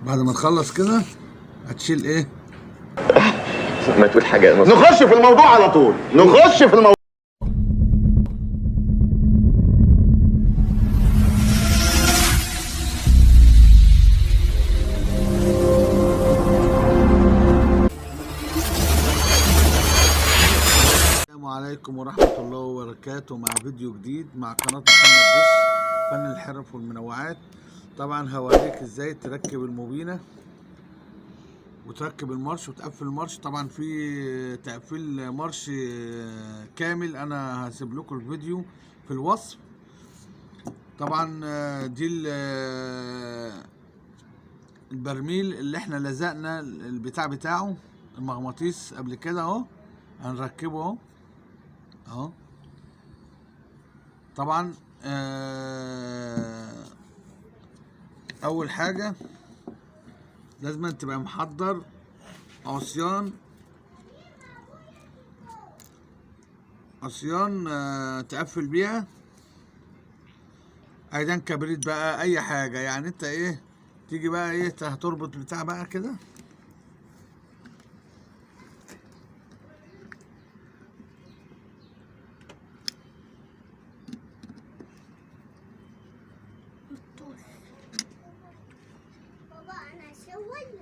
بعد ما تخلص كده هتشيل ايه؟ ما تقول حاجه نخش في الموضوع على طول، نخش في الموضوع. السلام عليكم ورحمة الله وبركاته، مع فيديو جديد مع قناة محمد دش فن الحرف والمنوعات. طبعا هوريك ازاي تركب الموبينة وتركب المارش وتقفل المارش. طبعا في تقفيل مارش كامل، انا هسيب لكم الفيديو في الوصف. طبعا دي البرميل اللي احنا لزقنا البتاع بتاعه المغناطيس قبل كده اهو، هنركبه اهو. طبعا اول حاجه لازم تبقى محضر عصيان تقفل بيها، عيدان كبريت بقى، اي حاجه يعني. انت ايه تيجي بقى ايه هتربط بتاع بقى كده بابا انا اسوي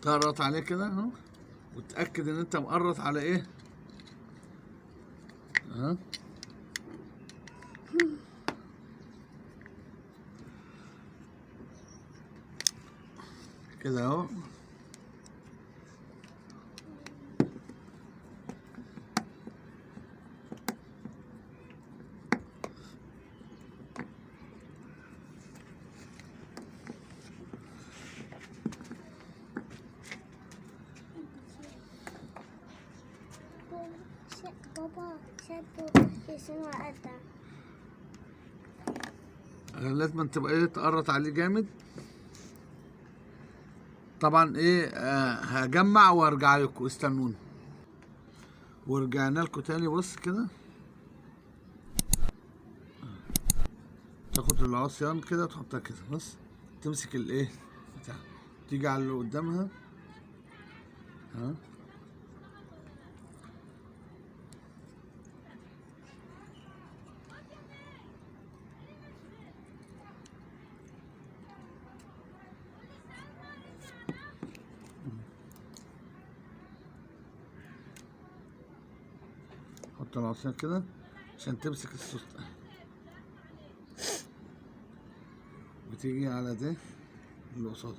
تقرط عليه كده اهو، وتأكد ان انت مقرط على ايه ها كده اهو. بابا شدوا اسمه قطع. لازم تبقى ايه تقرط عليه جامد. طبعا ايه هجمع وارجع لكم، استنوني. ورجعنا لكم تاني. بص كده تاخد العصيان كده تحطها كده، بص تمسك الايه بتاع، تيجي على اللي قدامها ها، حط العصيان كده عشان تمسك الصوت. بتيجي على ده اللي قصاده،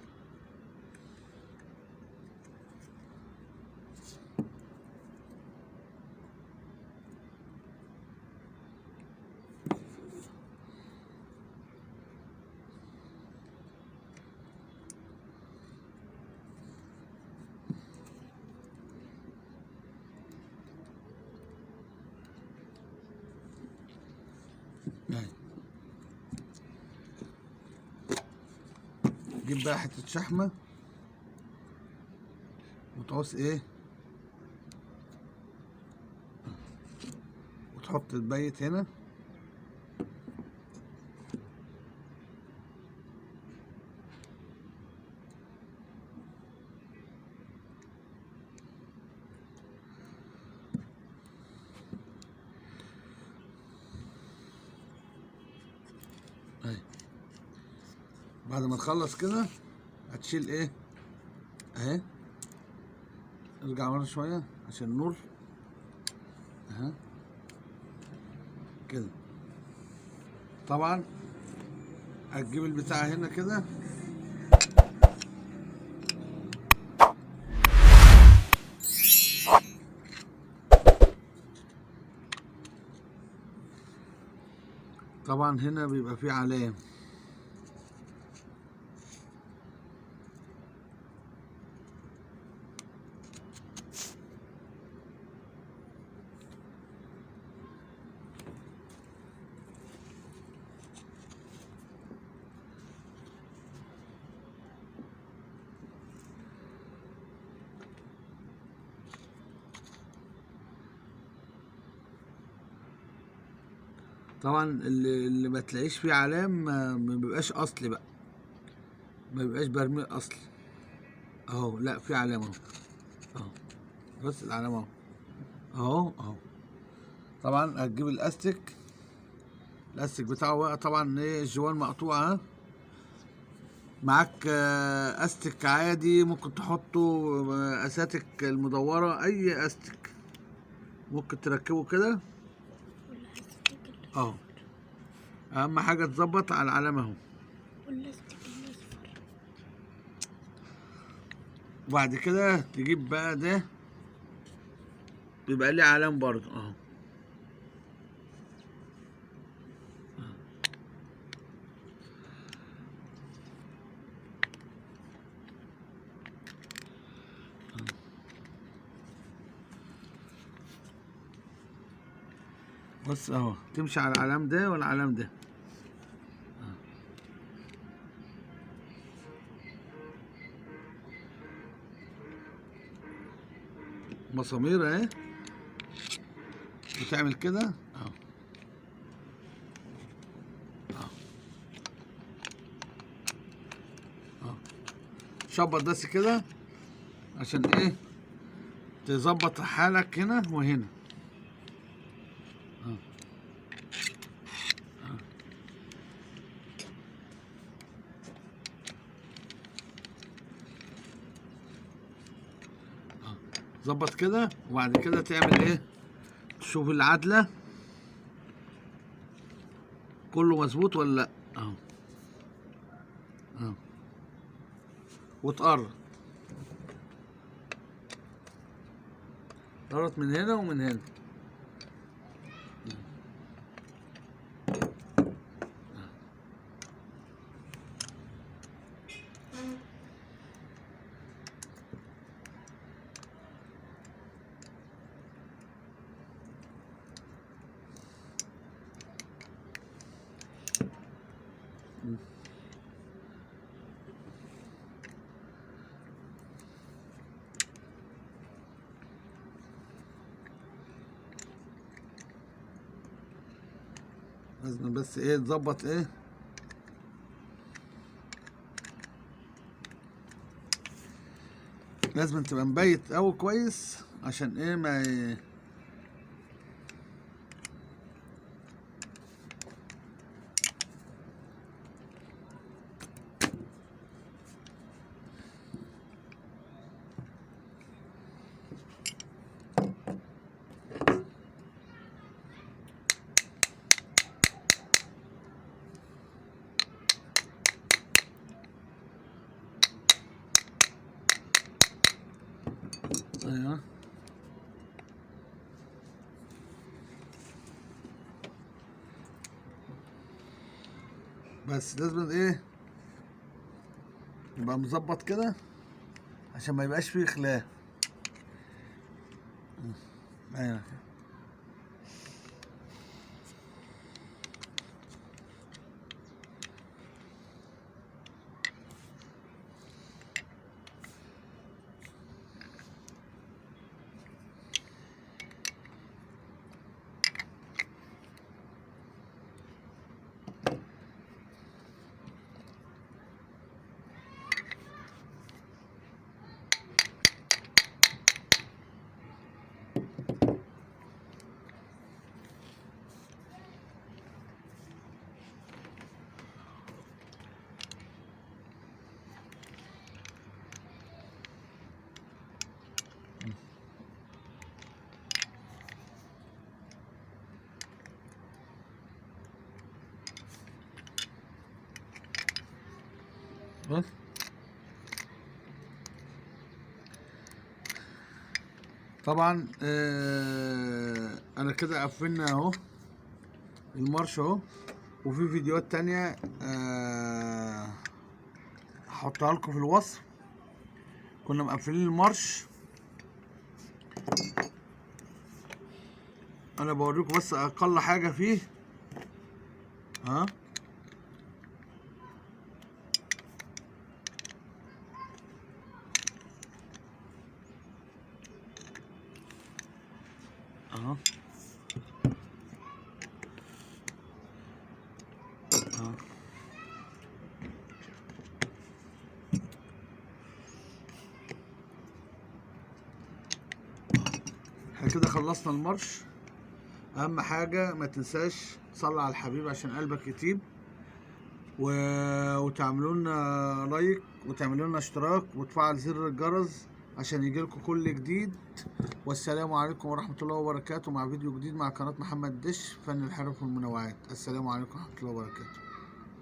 جيب بقى حتة شحمة وتعوز ايه وتحط البيت هنا اهي. بعد ما تخلص كده هتشيل ايه اهي، ارجع ورا شوية عشان النور اهي كده. طبعا هتجيب البتاع هنا كده طبعا هنا بيبقى فيه علامة طبعا اللي ما تلاقيش فيه علام ما بيبقاش اصلي بقى، ما بيبقاش برميل اصلي. اهو لا في علامه اهو، اهو بص العلامه اهو اهو. طبعا هتجيب الاستيك بتاعه بقى، طبعا ايه الجوان مقطوعه ها. معاك استك عادي ممكن تحطه، اساتك المدوره، اي استك ممكن تركبه كده اهو. اهم حاجه تظبط على العلامه اهو. وبعد كده تجيب بقى ده بيبقى ليه علام برضو اهو. بص اهو تمشي على العلام ده والعلام ده. مسامير اهي، وتعمل كده اهو اهو. شبط بس كده عشان ايه تظبط حالك هنا وهنا. ظبط كده وبعد كده تعمل ايه، تشوف العدلة كله مظبوط ولا لا اهو اهو. وتقرب من هنا ومن هنا. لازم بس ايه تظبط ايه لازم تبقى مبيت اوي كويس عشان ايه ما ايوه. بس لازم ايه يبقى مظبط كده عشان ما يبقاش فيه خلاف. ايوه بص طبعا انا كده قفلنا اهو المارش اهو. وفي فيديوهات تانية هحطها لكم في الوصف. كنا مقفلين المارش، انا بوريكم بس اقل حاجة فيه ها. اهو احنا كده خلصنا المارش. اهم حاجة ما تنساش تصلي على الحبيب عشان قلبك يطيب، وتعملوا لنا لايك وتعملوا لنا اشتراك وتفعل زر الجرس عشان يجيلكم كل جديد. والسلام عليكم ورحمة الله وبركاته، مع فيديو جديد مع قناة محمد دش فن الحرف والمنوعات. السلام عليكم ورحمة الله وبركاته.